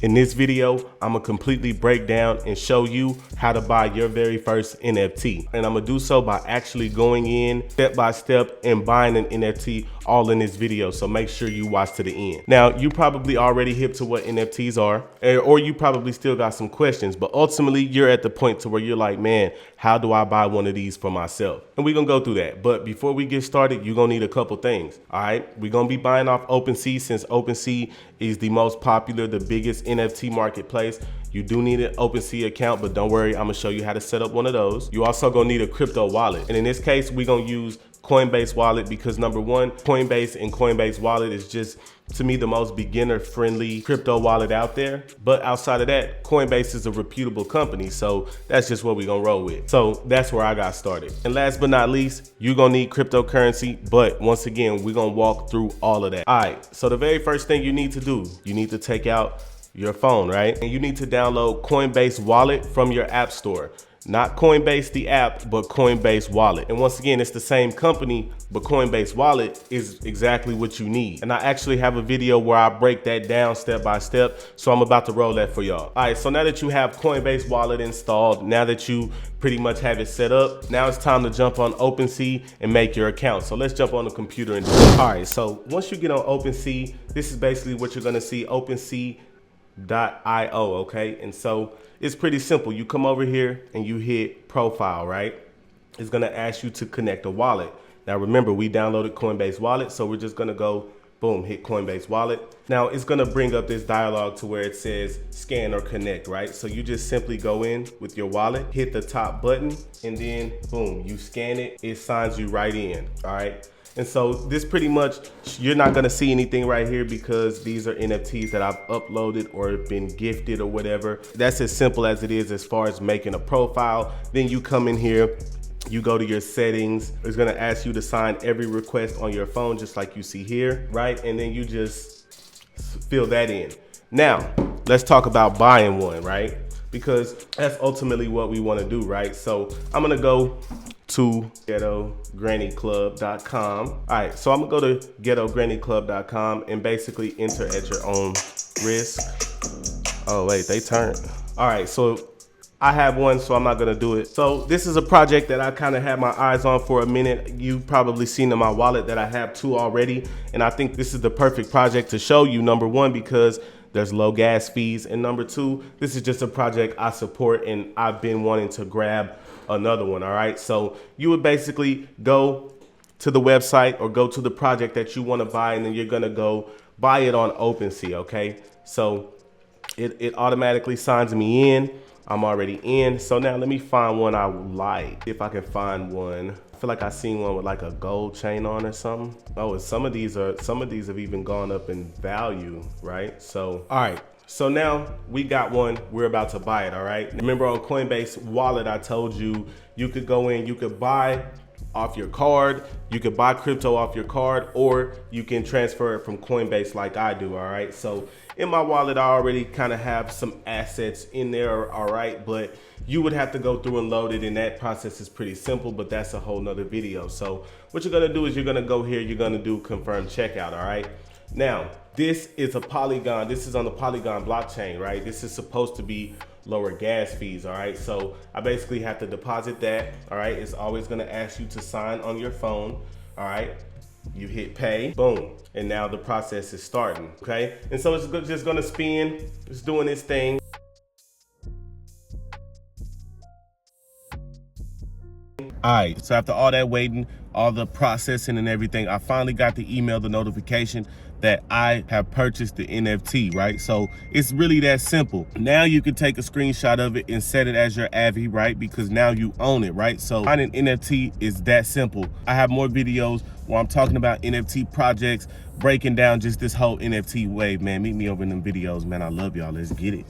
In this video, I'm gonna completely break down and show you how to buy your very first NFT. And I'm gonna do so by actually going in step by step and buying an NFT all in this video. So make sure you watch to the end. Now, you probably already hip to what NFTs are, or you probably still got some questions, but ultimately you're at the point to where you're like, man, how do I buy one of these for myself? And we're gonna go through that. But before we get started, you're gonna need a couple things. All right, we're gonna be buying off OpenSea, since OpenSea is the most popular, the biggest NFT marketplace. You do need an OpenSea account, but don't worry, I'm gonna show you how to set up one of those. You also gonna need a crypto wallet. And in this case, we're gonna use Coinbase wallet because number one, Coinbase and Coinbase wallet is just, to me, the most beginner friendly crypto wallet out there. But outside of that, Coinbase is a reputable company. So that's just what we're gonna roll with. So that's where I got started. And last but not least, you're gonna need cryptocurrency. But once again, we're gonna walk through all of that. All right, so the very first thing you need to do, you need to take out your phone, right? And you need to download Coinbase wallet from your app store. Not Coinbase the app, but Coinbase wallet. And once again, it's the same company, but Coinbase wallet is exactly what you need. And I actually have a video where I break that down step by step. So I'm about to roll that for y'all. All right, so now that you have Coinbase wallet installed, now that you pretty much have it set up, now it's time to jump on OpenSea and make your account. So let's jump on the computer and do it. All right, so once you get on OpenSea, this is basically what you're gonna see, OpenSea.io, okay? And so it's pretty simple. You come over here and you hit profile, right? It's gonna ask you to connect a wallet. Now remember, we downloaded Coinbase wallet, so we're just gonna go, boom, hit Coinbase wallet. Now it's gonna bring up this dialog to where it says scan or connect, right? So you just simply go in with your wallet, hit the top button, and then boom, you scan it, it signs you right in, all right? And so this pretty much, you're not gonna see anything right here because these are NFTs that I've uploaded or been gifted or whatever. That's as simple as it is as far as making a profile. Then you come in here, you go to your settings. It's gonna ask you to sign every request on your phone, just like you see here, right? And then you just fill that in. Now, let's talk about buying one, right? Because that's ultimately what we wanna do, right? So I'm gonna go to gettogrannyclub.com. All right, so I'm gonna go to gettogrannyclub.com and basically enter at your own risk. Oh wait, they turned. All right, so I have one, so I'm not gonna do it. So this is a project that I kind of had my eyes on for a minute. You've probably seen in my wallet that I have two already. And I think this is the perfect project to show you, number one, because there's low gas fees. And number two, this is just a project I support and I've been wanting to grab another one, all right? So you would basically go to the website or go to the project that you wanna buy, and then you're gonna go buy it on OpenSea, okay? So it automatically signs me in. I'm already in. So now let me find one I like. If I can find one. I feel like I seen one with like a gold chain on or something. Oh, and some of these have even gone up in value, right? So, all right. So now we got one, we're about to buy it, all right? Remember on Coinbase wallet, I told you, you could go in, you could buy off your card, you could buy crypto off your card, or you can transfer it from Coinbase like I do, all right? So in my wallet, I already kind of have some assets in there, all right? But you would have to go through and load it, and that process is pretty simple, but that's a whole nother video. So what you're gonna do is you're gonna go here, you're gonna do confirm checkout, all right? Now, this is a Polygon, this is on the Polygon blockchain, right? This is supposed to be lower gas fees, all right? So I basically have to deposit that, all right? It's always gonna ask you to sign on your phone, all right? You hit pay, boom. And now the process is starting, okay? And so it's just gonna spin, it's doing its thing. All right, so after all that waiting, all the processing and everything, I finally got the email, the notification that I have purchased the NFT, right? So it's really that simple. Now you can take a screenshot of it and set it as your AVI, right? Because now you own it, right? So finding NFT is that simple. I have more videos where I'm talking about NFT projects, breaking down just this whole NFT wave, man. Meet me over in them videos, man. I love y'all. Let's get it.